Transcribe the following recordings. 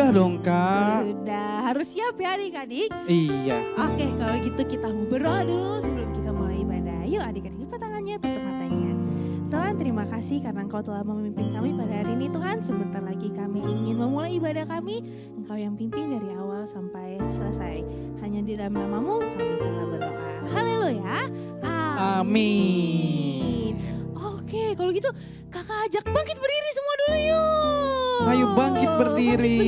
Sudah dong Kak. Sudah, harus siap ya adik-adik. Iya. Oke, kalau gitu kita mau berdoa dulu sebelum kita mulai ibadah. Yuk adik-adik lipat tangannya, tutup matanya. Tuhan, terima kasih karena Engkau telah memimpin kami pada hari ini Tuhan. Sebentar lagi kami ingin memulai ibadah kami. Engkau yang pimpin dari awal sampai selesai. Hanya di dalam nama-Mu kami telah berdoa. Haleluya. Amin. Oke, kalau gitu kakak ajak bangkit berdiri semua dulu yuk. Ayo bangkit berdiri.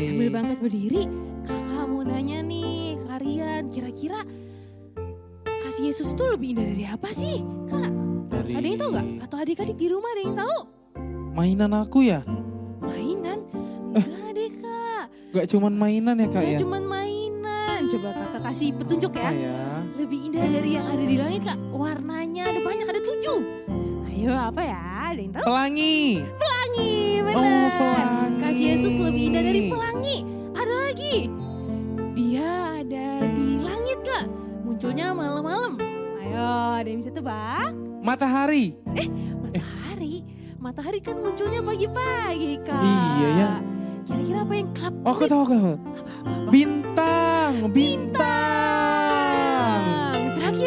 Sambil bangkit berdiri, kakak mau nanya nih ke kalian, kira-kira kasih Yesus itu lebih indah dari apa sih Kak? Ada yang tahu gak? Atau adik-adik di rumah ada yang tahu? Mainan aku ya? Mainan? Enggak deh Kak. Gak cuman mainan ya Kak ya? Enggak cuman mainan. Coba kakak kasih petunjuk ya. Lebih indah dari yang ada di langit Kak. Warnanya ada banyak, ada 7. Ayo apa ya? Ada yang tahu? Pelangi. Pelangi, benar. Oh, pelangi. Kasih Yesus lebih indah dari pelangi. Ada lagi. Dia ada di langit Kak. Munculnya malam-malam. Ayo, ada yang bisa tebak? Matahari. Matahari. Matahari kan munculnya pagi-pagi Kak. Iya ya. Kira-kira apa yang kelap? Oh aku tahu. Apa? Bintang.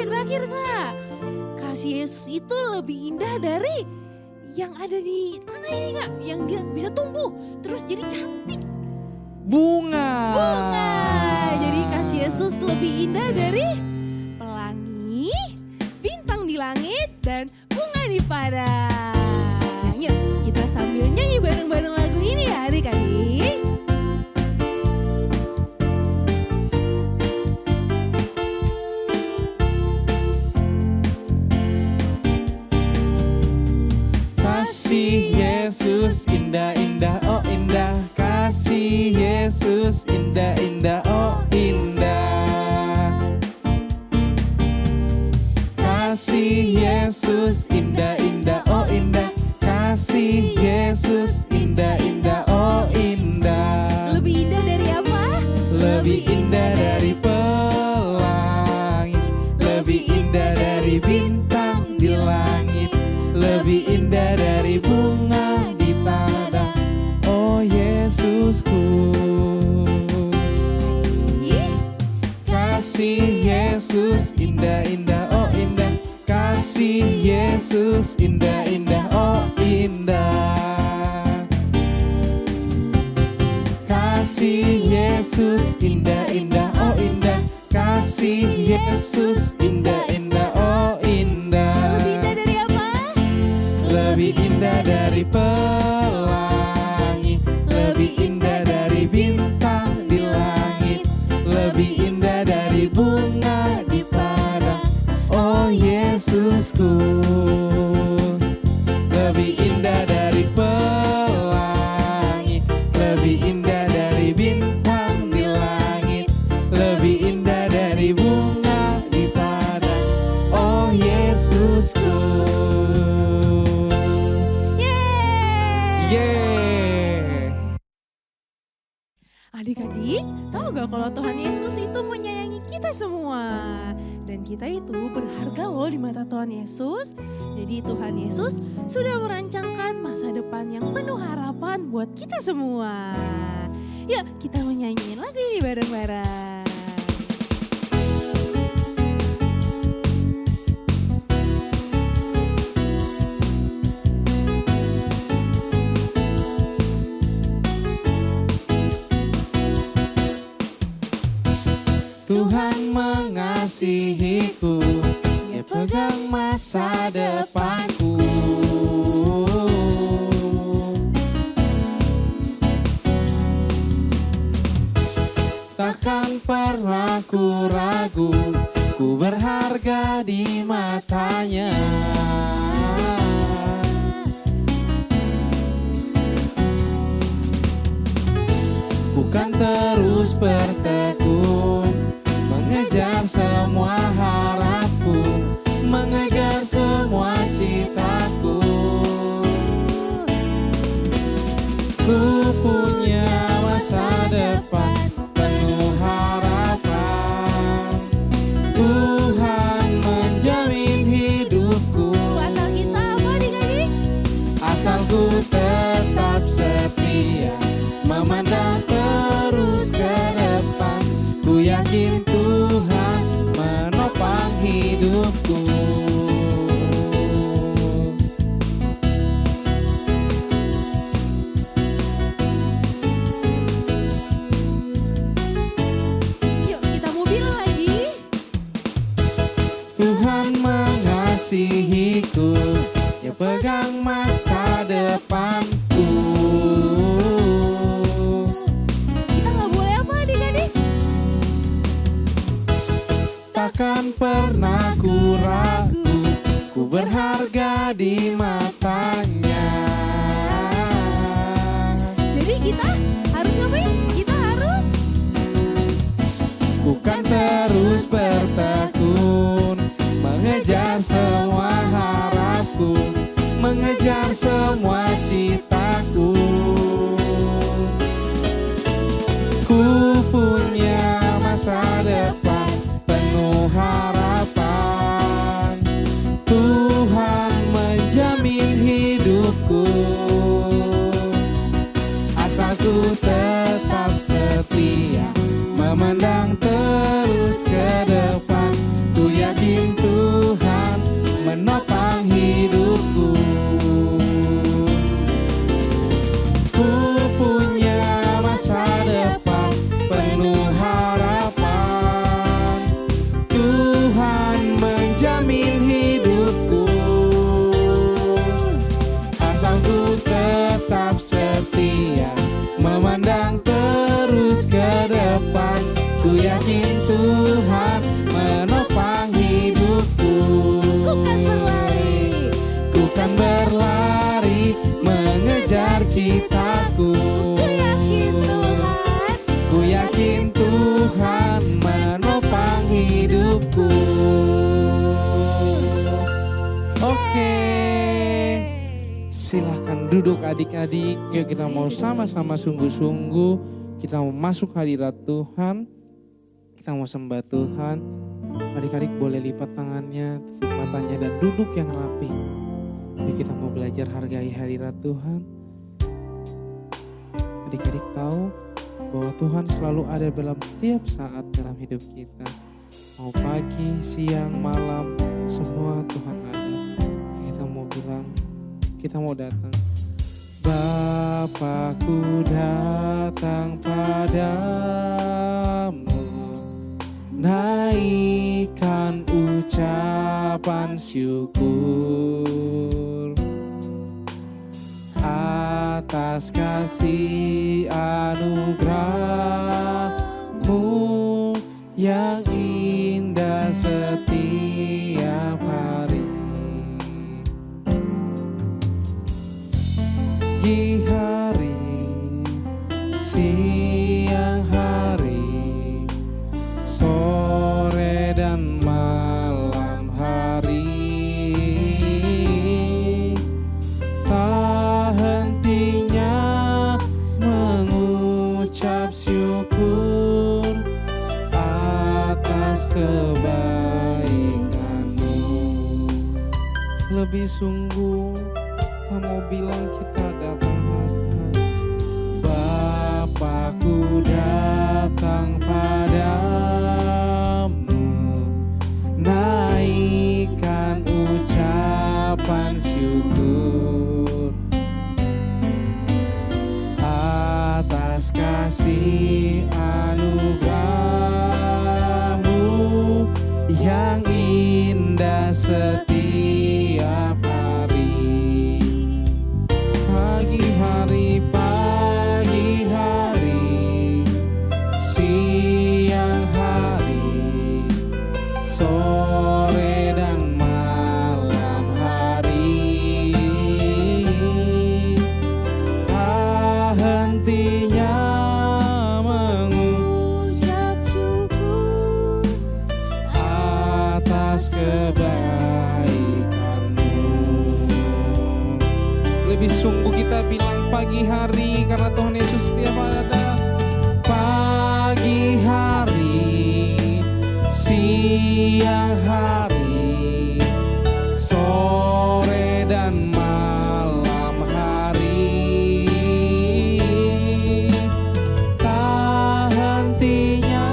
Terakhir Kak. Kasih Yesus itu lebih indah dari yang ada di tanah ini Kak. Yang dia bisa tumbuh terus jadi cantik. Bunga. Jadi kasih Yesus lebih indah dari pelangi, bintang di langit, dan bunga di padang. Yuk kita sambil nyanyi bareng-bareng lagu ini ya adik-adik. Kasih Yesus indah-indah, oh indah. Kasih Yesus indah-indah, oh indah. Kasih Yesus indah-indah, oh indah. Kasih Yesus indah-indah, oh indah. Lebih indah dari apa? Lebih indah dari pelangi, lebih indah dari bintang di langit, lebih indah dari bunga di padang. Oh Yesusku. Kasih Yesus indah-indah, oh indah. Kasih Yesus indah-indah, oh indah. Kasih Yesus indah-indah, oh indah. Kasih Yesus indah-indah, oh indah. Lebih indah dari apa? Lebih indah dari pelangi, lebih indah dari bintang di langit, lebih indah dari bunga di padang. Oh Yesusku. Lebih indah dari pelangi, lebih indah dari bintang di langit, lebih indah dari bunga di padang. Oh Yesusku. Yeay. Adik-adik, tahu gak kalau Tuhan Yesus itu menyayangi kita semua? Dan kita itu berharga loh di mata Tuhan Yesus. Jadi Tuhan Yesus sudah merancangkan masa depan yang penuh harapan buat kita semua. Yuk kita menyanyiin lagu ini bareng-bareng. Tuhan mengasihiku, Dia pegang masa depanku. Takkan pernah ku ragu, ku berharga di matanya. Bukan terus bertekun mengejar semua harapku, mengejar semua citaku. Ku punya masa depan penuh harapan. Tuhan menjamin hidupku. Asal kita apa adik-adik? Asal ku tetap setia memandang yakin Tuhan menopang hidupku. Yuk kita mau bilang lagi. Tuhan mengasihiku, Dia pegang masa depanku. Kita nggak boleh apa adik-adik? Takkan pernah ku ragu, ku berharga di matanya. Jadi kita harus ngapain? Kita harus Ku kan terus bertekun, mengejar semua harapku, mengejar semua citaku. Ku punya masa depan penuh harapan, Tuhan menjamin hidupku. Asalku tetap setia, memandang terus ke depan, ku yakin Tuhan menopang hidupku. Ku punya masa depan penuh harapan, Tuhan menjamin hidupku. Asal ku tetap setia, memandang terus ke depan, ku yakin Tuhan menopang hidupku. Ku kan berlari mengejar citaku. Ku yakin Tuhan menopang hidupku. Oke, silahkan duduk adik-adik. Yuk kita mau sama-sama sungguh-sungguh. Kita mau masuk hadirat Tuhan. Kita mau sembah Tuhan. Adik-adik boleh lipat tangannya, tutup matanya dan duduk yang rapi. Yuk kita mau belajar hargai hadirat Tuhan. Adik-adik tahu bahwa Tuhan selalu ada dalam setiap saat dalam hidup kita. Mau pagi, siang, malam, semua Tuhan ada. Kita mau bilang, kita mau datang. Bapakku datang padamu, naikkan ucapan syukur atas kasih anugerah-Mu yang indah setiap hari. Pagi hari, siang hari, sore dan malam hari, tak hentinya mengucap syukur atas kebaikan-Mu. Lebih sungguh kita mau bilang kita datang hadirat. Bapakku datang padamu, naikkan ucapan syukur atas kasih anugerah-Mu yang indah setiap hari. Pagi hari, siang hari, sore dan malam hari, tak hentinya mengucap syukur atas kebaikan-Mu. Lebih sungguh kita bilang pagi hari, karena Tuhan Yesus setiap ada. Pagi hari, siang hari, sore dan malam hari, tak hentinya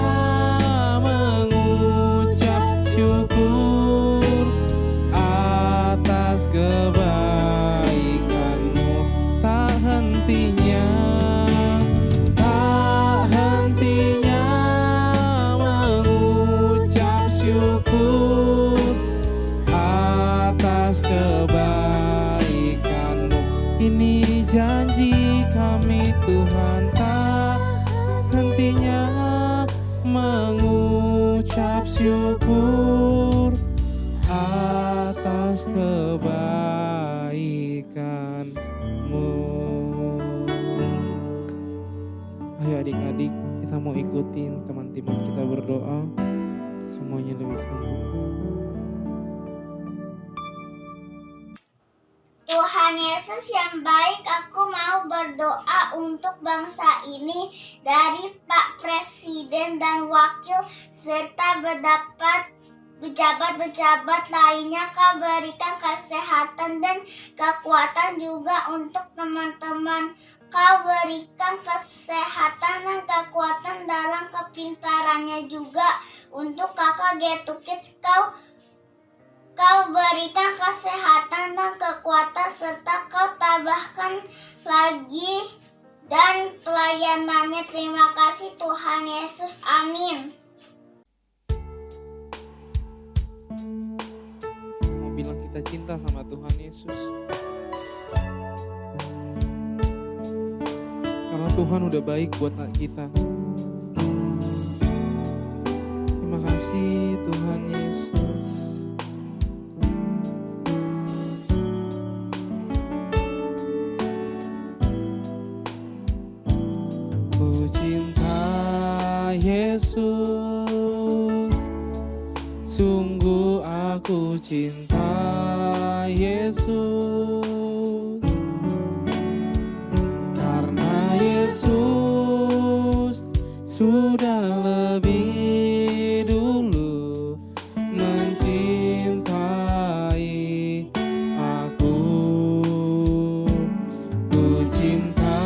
ucap syukur atas kebaikan-Mu. Ayo adik-adik, kita mau ikutin teman-teman kita berdoa. Semuanya lebih sungguh. Tuhan Yesus yang baik, aku mau berdoa untuk bangsa ini dari Pak Presiden dan Wakil serta pejabat-pejabat lainnya. Kau berikan kesehatan dan kekuatan juga untuk teman-teman. Kau berikan kesehatan dan kekuatan dalam kepintarannya juga untuk kakak Getu Kids. Kau berikan kesehatan dan kekuatan serta kau tambahkan lagi dan pelayanannya. Terima kasih Tuhan Yesus. Amin. Mau bilang kita cinta sama Tuhan Yesus. Karena Tuhan udah baik buat kita. Terima kasih Tuhan Yesus. Ku cinta Yesus, sungguh aku cinta Yesus, karena Yesus sudah lebih dulu mencintai aku. Ku cinta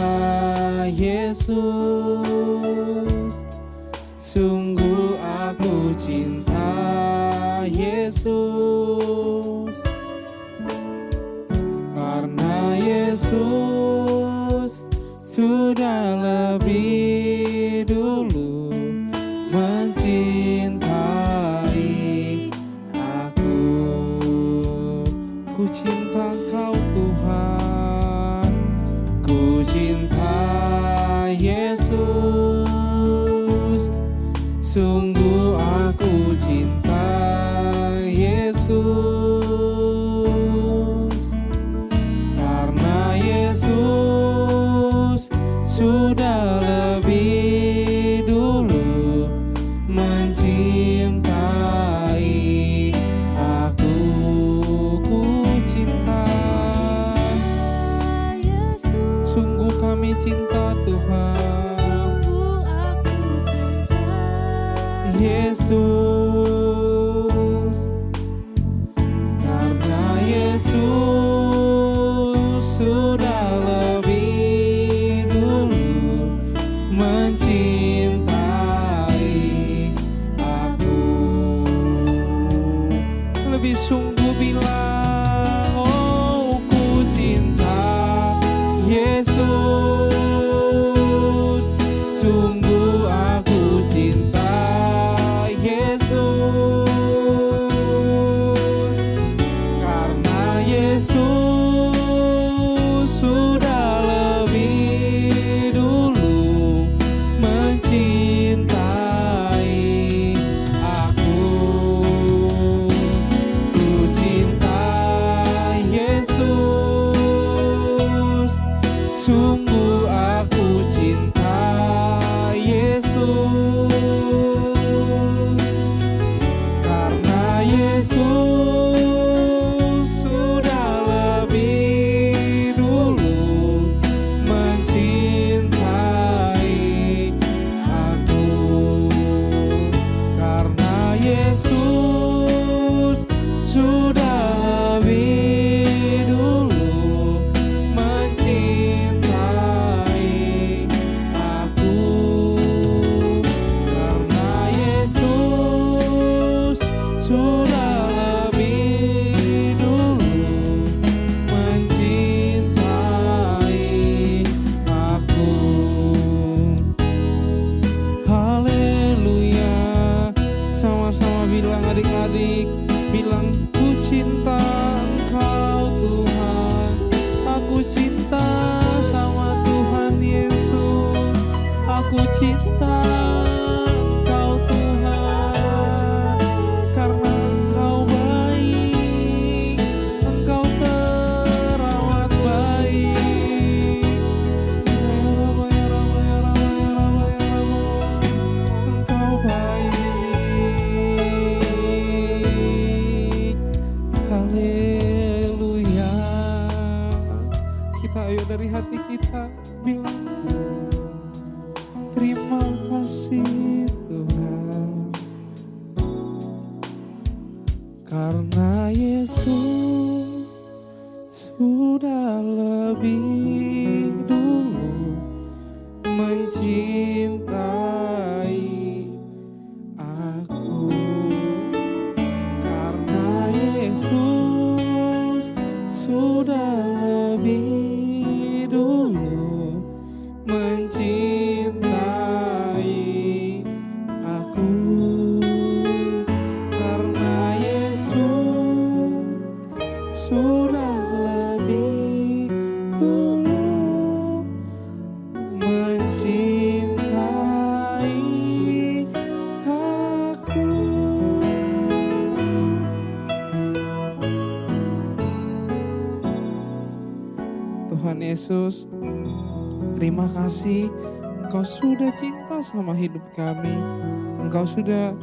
Yesus, sungguh aku cinta Yesus, karena Yesus sudah lebih dulu mencintai aku. Ku cinta Kau Tuhan, ku cinta Yesus, sungguh aku cinta Yesus, karena Yesus sudah lebih dulu mencintai aku. Ku cinta sungguh kami cinta Tuhan Yesus, karena Yesus sudah lebih dulu mencintai aku. Lebih sungguh bilang, oh ku cinta Yesus, sungguh aku cinta Yesus, karena Yesus sudah lebih dulu mencintai aku. Ku Karena Yesus sudah lebih dulu mencintai aku. Karena Yesus sudah lebih dulu mencintai aku. Karena Yesus sudah lebih dulu mencintai aku. Tuhan Yesus, terima kasih Engkau sudah cinta sama hidup kami. Engkau sudah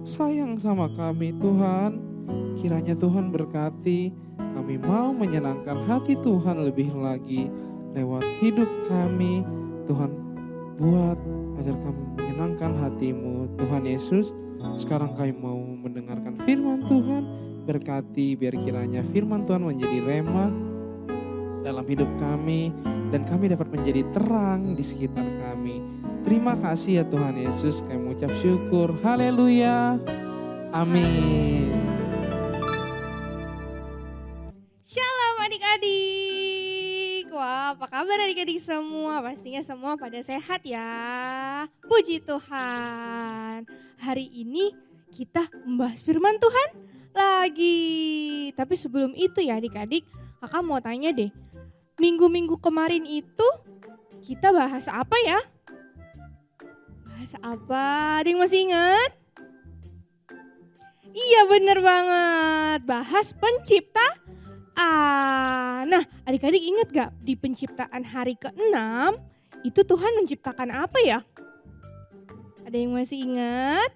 sayang sama kami Tuhan. Kiranya Tuhan berkati, kami mau menyenangkan hati Tuhan lebih lagi lewat hidup kami. Tuhan buat agar kami menyenangkan hati-Mu. Tuhan Yesus, sekarang kami mau mendengarkan firman Tuhan. Berkati biar kiranya firman Tuhan menjadi rema dalam hidup kami dan kami dapat menjadi terang di sekitar kami. Terima kasih ya Tuhan Yesus, kami mengucap syukur. Haleluya. Amin. Shalom adik-adik. Wah, apa kabar adik-adik semua? Pastinya semua pada sehat ya. Puji Tuhan. Hari ini kita membahas firman Tuhan lagi. Tapi sebelum itu ya adik-adik, kakak mau tanya deh. Minggu-minggu kemarin itu kita bahas apa ya? Bahas apa? Ada yang masih ingat? Iya bener banget, bahas penciptaan. Nah adik-adik ingat gak di penciptaan hari ke-6 itu Tuhan menciptakan apa ya? Ada yang masih ingat?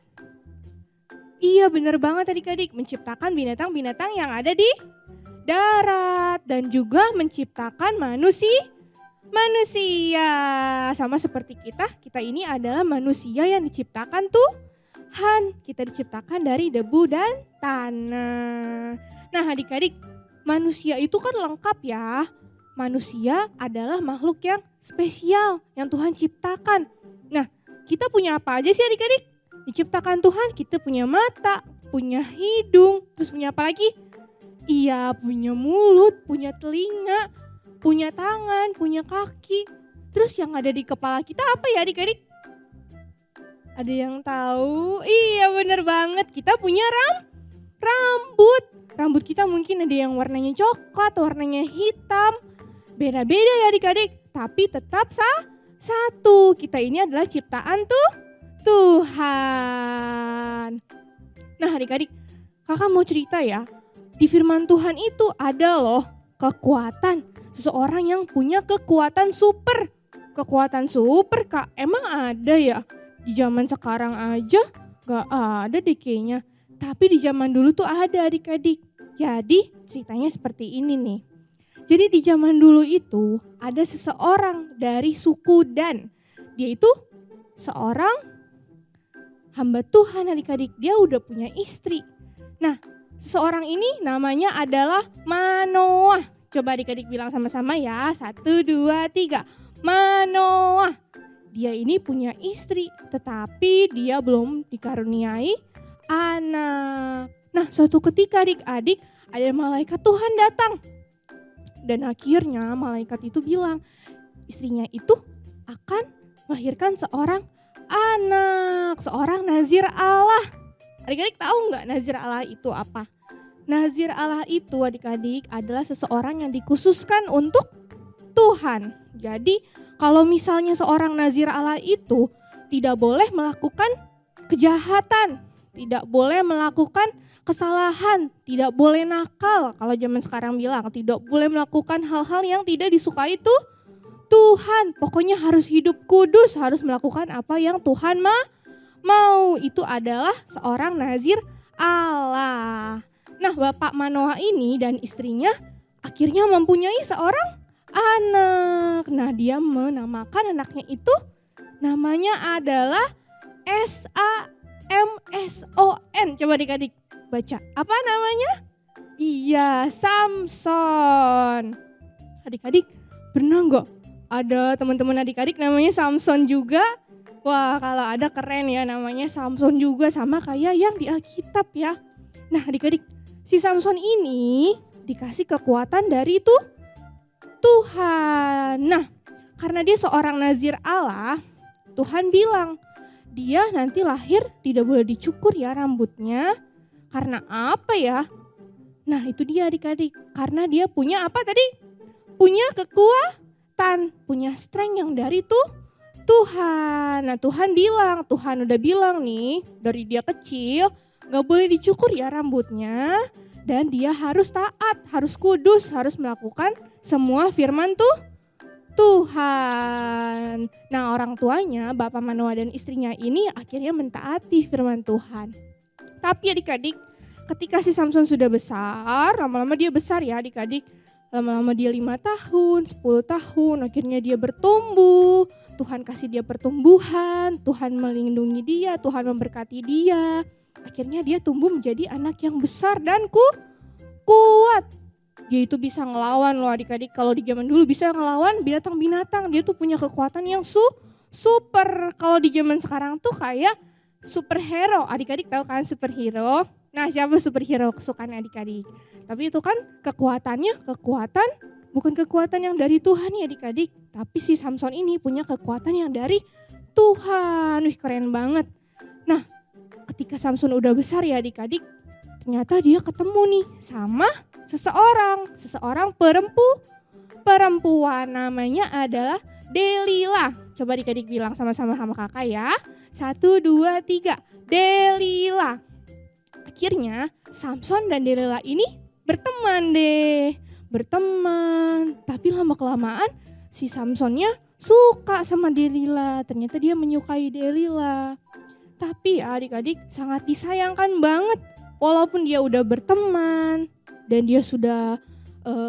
Iya bener banget adik-adik, menciptakan binatang-binatang yang ada di darat dan juga menciptakan manusia. Sama seperti kita ini adalah manusia yang diciptakan Tuhan. Kita diciptakan dari debu dan tanah. Nah adik-adik, manusia itu kan lengkap ya. Manusia adalah makhluk yang spesial yang Tuhan ciptakan. Nah kita punya apa aja sih adik-adik? Diciptakan Tuhan, kita punya mata, punya hidung, terus punya apa lagi? Iya, punya mulut, punya telinga, punya tangan, punya kaki. Terus yang ada di kepala kita apa ya adik-adik? Ada yang tahu? Iya bener banget, kita punya rambut. Rambut kita mungkin ada yang warnanya coklat, warnanya hitam. Beda-beda ya adik-adik, tapi tetap satu. Kita ini adalah ciptaan Tuhan. Nah adik-adik, kakak mau cerita ya. Di firman Tuhan itu ada loh kekuatan. Seseorang yang punya kekuatan super. Kekuatan super kak, emang ada ya? Di zaman sekarang aja gak ada deh kayaknya. Tapi di zaman dulu tuh ada adik-adik. Jadi ceritanya seperti ini nih. Jadi di zaman dulu itu ada seseorang dari suku Dan. Dia itu seorang hamba Tuhan adik-adik. Dia udah punya istri. Nah seseorang ini namanya adalah Manoah. Coba adik-adik bilang sama-sama ya. 1, 2, 3. Manoah. Dia ini punya istri. Tetapi dia belum dikaruniai anak. Nah suatu ketika adik-adik ada malaikat Tuhan datang. Dan akhirnya malaikat itu bilang istrinya itu akan melahirkan seorang anak. Seorang nazir Allah. Adik-adik tahu nggak nazir Allah itu apa? Nazir Allah itu adik-adik adalah seseorang yang dikhususkan untuk Tuhan. Jadi kalau misalnya seorang nazir Allah itu tidak boleh melakukan kejahatan, tidak boleh melakukan kesalahan, tidak boleh nakal. Kalau zaman sekarang bilang tidak boleh melakukan hal-hal yang tidak disukai Tuhan. Pokoknya harus hidup kudus, harus melakukan apa yang Tuhan mau. Itu adalah seorang nazir Allah. Nah Bapak Manoah ini dan istrinya akhirnya mempunyai seorang anak. Nah dia menamakan anaknya itu namanya adalah Samson. Coba adik-adik baca. Apa namanya? Iya, Samson. Adik-adik, pernah nggak ada teman-teman adik-adik namanya Samson juga? Wah, kalau ada keren ya, namanya Samson juga, sama kayak yang di Alkitab ya. Nah adik-adik, si Samson ini dikasih kekuatan dari Tuhan. Nah, karena dia seorang nazir Allah, Tuhan bilang, dia nanti lahir tidak boleh dicukur ya rambutnya. Karena apa ya? Nah itu dia adik-adik, karena dia punya apa tadi? Punya kekuatan, punya strength yang dari Tuhan. Nah Tuhan udah bilang nih, dari dia kecil gak boleh dicukur ya rambutnya. Dan dia harus taat, harus kudus, harus melakukan semua firman Tuhan. Nah orang tuanya, Bapak Manoa dan istrinya ini akhirnya mentaati firman Tuhan. Tapi adik-adik, ketika si Samson sudah besar, lama-lama dia besar ya adik-adik. Lama-lama dia 5 tahun, 10 tahun, akhirnya dia bertumbuh. Tuhan kasih dia pertumbuhan, Tuhan melindungi dia, Tuhan memberkati dia. Akhirnya dia tumbuh menjadi anak yang besar dan kuat. Dia itu bisa ngelawan loh adik-adik. Kalau di zaman dulu bisa ngelawan binatang-binatang. Dia tuh punya kekuatan yang super. Kalau di zaman sekarang tuh kayak superhero. Adik-adik tahu kan superhero? Nah siapa superhero kesukaan adik-adik? Tapi itu kan kekuatan bukan kekuatan yang dari Tuhan ya adik-adik. Tapi si Samson ini punya kekuatan yang dari Tuhan. Wih keren banget. Nah ketika Samson udah besar ya adik-adik, ternyata dia ketemu nih sama seseorang perempuan, namanya adalah Delila. Coba adik-adik bilang sama-sama sama kakak ya. 1, 2, 3, Delila. Akhirnya Samson dan Delila ini berteman. Tapi lama-kelamaan si Samsonnya suka sama Delila. Ternyata dia menyukai Delila. Tapi adik-adik sangat disayangkan banget. Walaupun dia udah berteman dan dia sudah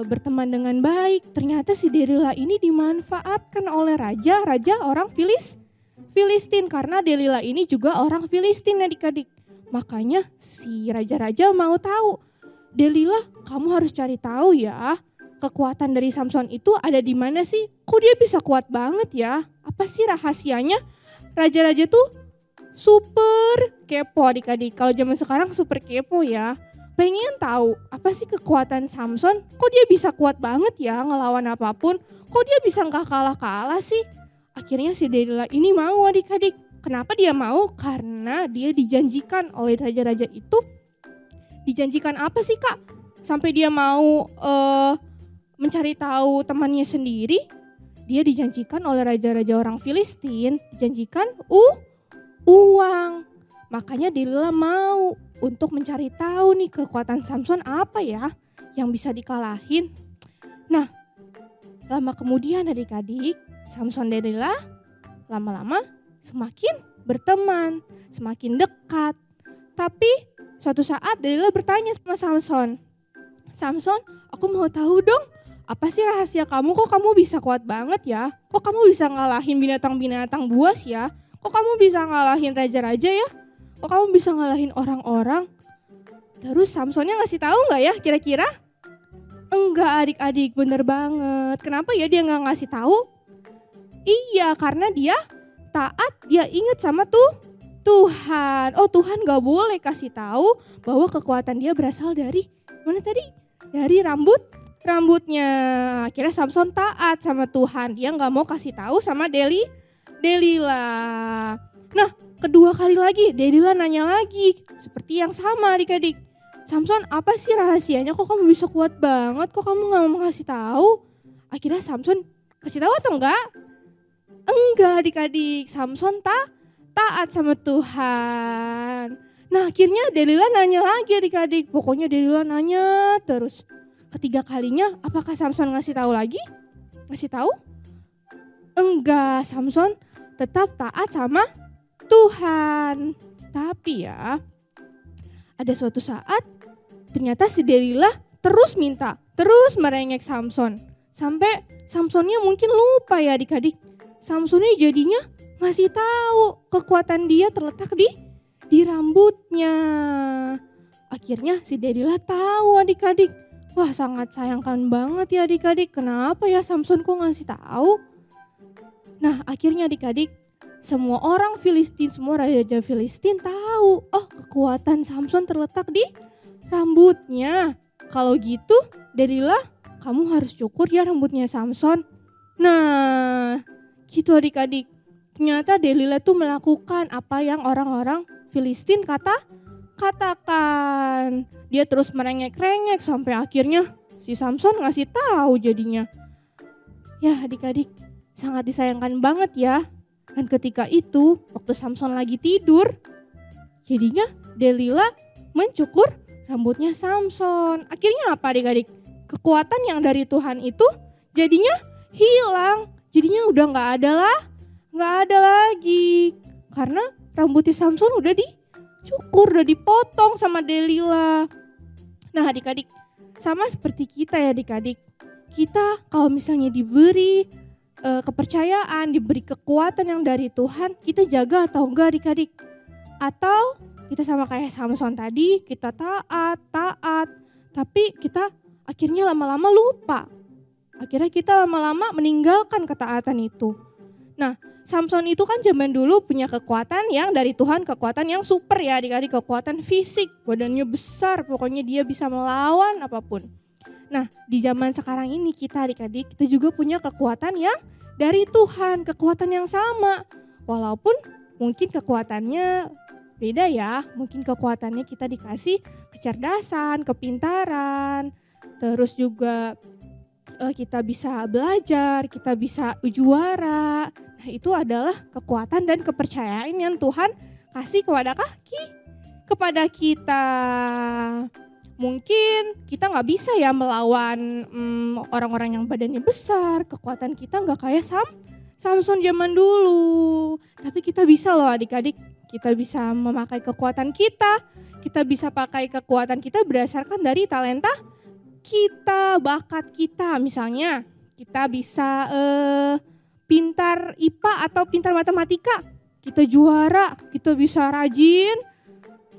berteman dengan baik, ternyata si Delila ini dimanfaatkan oleh raja orang Filistin. Karena Delila ini juga orang Filistin adik-adik. Makanya si raja-raja mau tahu, Delila kamu harus cari tahu ya, kekuatan dari Samson itu ada di mana sih? Kok dia bisa kuat banget ya? Apa sih rahasianya? Raja-raja tuh super kepo adik-adik. Kalau zaman sekarang super kepo ya. Pengen tahu apa sih kekuatan Samson? Kok dia bisa kuat banget ya ngelawan apapun? Kok dia bisa gak kalah-kalah sih? Akhirnya si Delila ini mau adik-adik. Kenapa dia mau? Karena dia dijanjikan oleh raja-raja itu. Dijanjikan apa sih kak? Sampai dia mau mencari tahu temannya sendiri. Dia dijanjikan oleh raja-raja orang Filistin. Dijanjikan uang. Makanya Delila mau untuk mencari tahu nih kekuatan Samson apa ya yang bisa dikalahin. Nah lama kemudian adik-adik, Samson dan Delila lama-lama semakin berteman, semakin dekat. Tapi suatu saat Delila bertanya sama Samson, Samson aku mau tahu dong, apa sih rahasia kamu? Kok kamu bisa kuat banget ya? Kok kamu bisa ngalahin binatang-binatang buas ya? Kok kamu bisa ngalahin raja-raja ya? Kok kamu bisa ngalahin orang-orang? Terus Samsonnya ngasih tahu nggak ya kira-kira? Enggak adik-adik, bener banget. Kenapa ya dia nggak ngasih tahu? Iya, karena dia taat, dia ingat sama Tuhan. Oh Tuhan nggak boleh kasih tahu bahwa kekuatan dia berasal dari mana tadi? Dari rambutnya. Akhirnya Samson taat sama Tuhan. Dia nggak mau kasih tahu sama Delila. Nah kedua kali lagi Delila nanya lagi seperti yang sama adik-adik. Samson apa sih rahasianya? Kok kamu bisa kuat banget? Kok kamu gak mau kasih tahu? Akhirnya Samson kasih tahu atau enggak? Enggak adik-adik. Samson taat sama Tuhan. Nah akhirnya Delila nanya lagi adik-adik. Pokoknya Delila nanya terus. Ketiga kalinya apakah Samson ngasih tahu lagi? Ngasih tahu? Enggak, Samson tetap taat sama Tuhan. Tapi ya ada suatu saat ternyata si Delila terus merengek Samson. Sampai Samsonnya mungkin lupa ya adik-adik. Samsonnya jadinya ngasih tahu kekuatan dia terletak di rambutnya. akhirnya si Delila tahu adik-adik. Wah, sangat sayangkan banget ya adik-adik. Kenapa ya Samson kok ngasih tahu? Nah, akhirnya adik-adik, semua orang Filistin, semua raja Filistin tahu. Oh, kekuatan Samson terletak di rambutnya. Kalau gitu, Delila, kamu harus cukur ya rambutnya Samson. Nah, gitu adik-adik. Ternyata Delila tuh melakukan apa yang orang-orang Filistin katakan. Dia terus merengek-rengek sampai akhirnya si Samson ngasih tahu jadinya. Ya adik-adik, sangat disayangkan banget ya. Dan ketika itu waktu Samson lagi tidur, jadinya Delila mencukur rambutnya Samson. Akhirnya apa adik-adik? Kekuatan yang dari Tuhan itu jadinya hilang. Jadinya udah gak ada lagi. Karena rambutnya Samson udah dicukur, udah dipotong sama Delila. Nah adik-adik, sama seperti kita ya adik-adik. Kita kalau misalnya diberi kepercayaan, diberi kekuatan yang dari Tuhan, kita jaga atau enggak adik-adik? Atau kita sama kayak Samson tadi, kita taat, tapi kita akhirnya lama-lama lupa. Akhirnya kita lama-lama meninggalkan ketaatan itu. Nah, Samson itu kan zaman dulu punya kekuatan yang dari Tuhan, kekuatan yang super ya adik-adik, kekuatan fisik, badannya besar, pokoknya dia bisa melawan apapun. Nah, di zaman sekarang ini kita adik-adik, kita juga punya kekuatan yang dari Tuhan, kekuatan yang sama. Walaupun mungkin kekuatannya beda ya, mungkin kekuatannya kita dikasih kecerdasan, kepintaran, terus juga kita bisa belajar, kita bisa juara. Nah itu adalah kekuatan dan kepercayaan yang Tuhan kasih kepada kita. Mungkin kita gak bisa ya melawan orang-orang yang badannya besar, kekuatan kita gak kayak Samson zaman dulu. Tapi kita bisa loh adik-adik, kita bisa memakai kekuatan kita bisa pakai kekuatan kita berdasarkan dari talenta kita, bakat kita. Misalnya kita bisa pintar IPA atau pintar matematika, kita juara, kita bisa rajin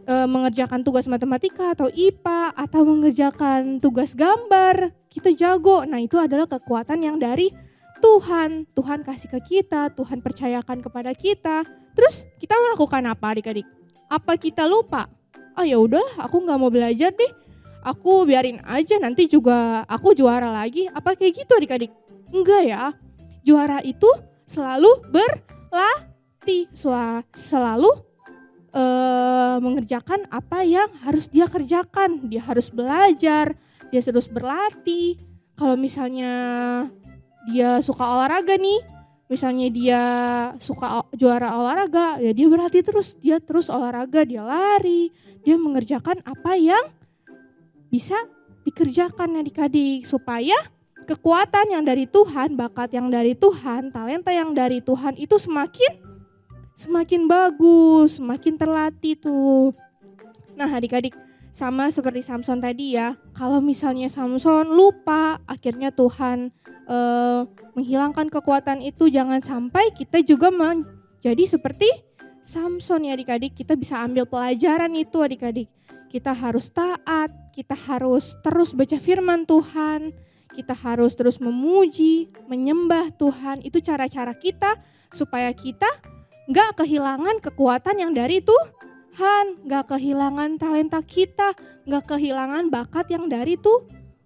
mengerjakan tugas matematika atau IPA atau mengerjakan tugas gambar, kita jago. Nah itu adalah kekuatan yang dari Tuhan. Tuhan kasih ke kita, Tuhan percayakan kepada kita. Terus kita melakukan apa adik-adik? Apa kita lupa? Oh ya udahlah, aku nggak mau belajar deh. Aku biarin aja, nanti juga aku juara lagi. Apa kayak gitu adik-adik? Enggak ya. Juara itu selalu berlatih, selalu mengerjakan apa yang harus dia kerjakan. Dia harus belajar, dia terus berlatih. Kalau misalnya dia suka olahraga nih, misalnya dia suka juara olahraga, ya dia berlatih terus, dia terus olahraga, dia lari, dia mengerjakan apa yang bisa dikerjakan adik-adik supaya kekuatan yang dari Tuhan, bakat yang dari Tuhan, talenta yang dari Tuhan itu semakin bagus, semakin terlatih tuh. Nah adik-adik, sama seperti Samson tadi ya, kalau misalnya Samson lupa, akhirnya Tuhan menghilangkan kekuatan itu, jangan sampai kita juga menjadi seperti Samson ya adik-adik. Kita bisa ambil pelajaran itu adik-adik. Kita harus taat, kita harus terus baca firman Tuhan, kita harus terus memuji, menyembah Tuhan. Itu cara-cara kita supaya kita gak kehilangan kekuatan yang dari Tuhan, gak kehilangan talenta kita, gak kehilangan bakat yang dari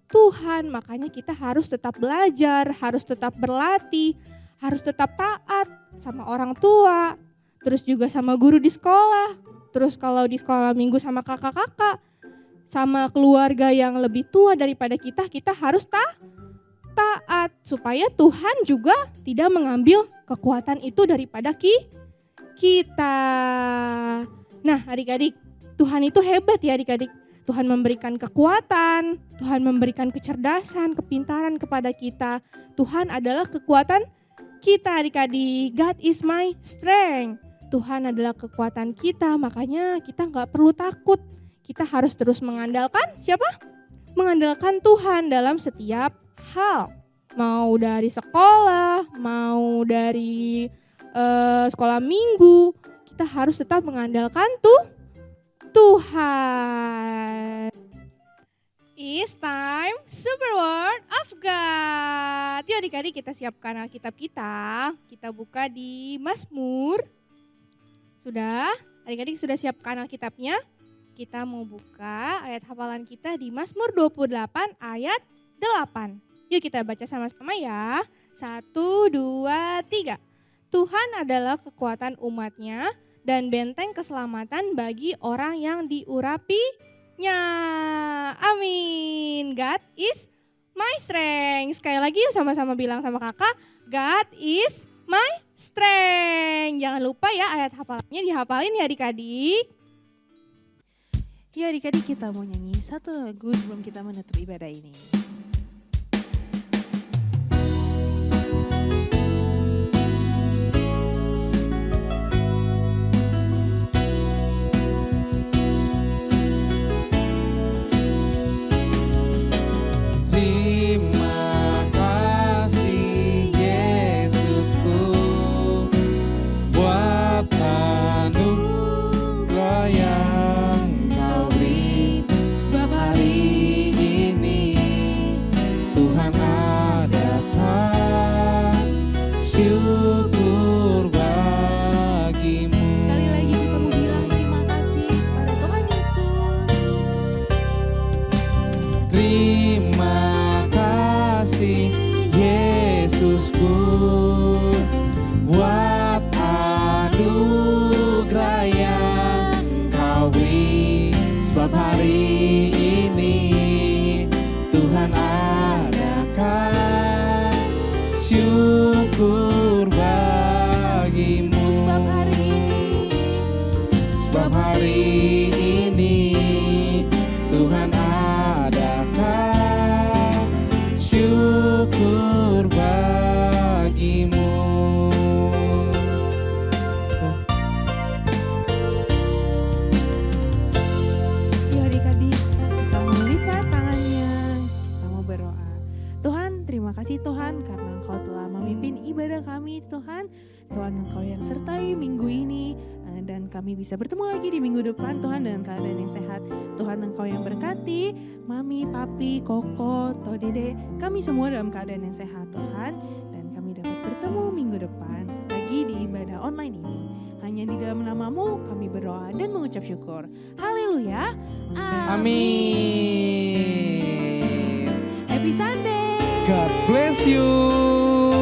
Tuhan. Makanya kita harus tetap belajar, harus tetap berlatih, harus tetap taat sama orang tua, terus juga sama guru di sekolah. Terus kalau di sekolah minggu sama kakak-kakak, sama keluarga yang lebih tua daripada kita, kita harus taat supaya Tuhan juga tidak mengambil kekuatan itu daripada kita. Nah adik-adik, Tuhan itu hebat ya adik-adik. Tuhan memberikan kekuatan, Tuhan memberikan kecerdasan, kepintaran kepada kita. Tuhan adalah kekuatan kita adik-adik. God is my strength. Tuhan adalah kekuatan kita, makanya kita gak perlu takut. Kita harus terus mengandalkan siapa? Mengandalkan Tuhan dalam setiap hal. Mau dari sekolah, mau dari sekolah minggu, kita harus tetap mengandalkan Tuhan. is time Super Word of God. Yuk adik-adik kita siapkan Alkitab kita. Kita buka di Mazmur. Sudah? Adik-adik sudah siapkan Alkitabnya? Kita mau buka ayat hafalan kita di Mazmur 28 ayat 8. Yuk kita baca sama-sama ya. 1, 2, 3. Tuhan adalah kekuatan umatnya dan benteng keselamatan bagi orang yang diurapinya. Amin. God is my strength. Sekali lagi yuk sama-sama bilang sama kakak, God is my strength. Jangan lupa ya ayat hafalannya dihafalin ya adik-adik. Ya adik-adik kita mau nyanyi satu lagu sebelum kita menutup ibadah ini. Terima kasih Yesusku buat anugerah yang Kau beri, sebab hari ini Tuhan adakan syukur bagimu. Sekali lagi kita mau bilang terima kasih kepada Tuhan Yesus. Terima kasih Yesusku buat anugerah yang Kau beri, sebab hari ini Tuhan adakan syukur bagimu. Sebab hari ini Tuhan adakan syukur bagimu. Yuk adik-adik, kita mau lipat tangannya, kita mau berdoa. Tuhan, terima kasih Tuhan karena Engkau telah memimpin ibadah kami Tuhan. Tuhan Engkau yang sertai minggu ini dan kami bisa bertemu lagi di minggu depan Tuhan dengan keadaan yang sehat. Tuhan Engkau yang berkati Mami, Papi, Koko, Toh Dede, kami semua dalam keadaan yang sehat Tuhan. Dan kami dapat bertemu minggu depan lagi di ibadah online ini. Hanya di dalam nama-Mu kami berdoa dan mengucap syukur. Haleluya. Amin. Happy Sunday. God bless you.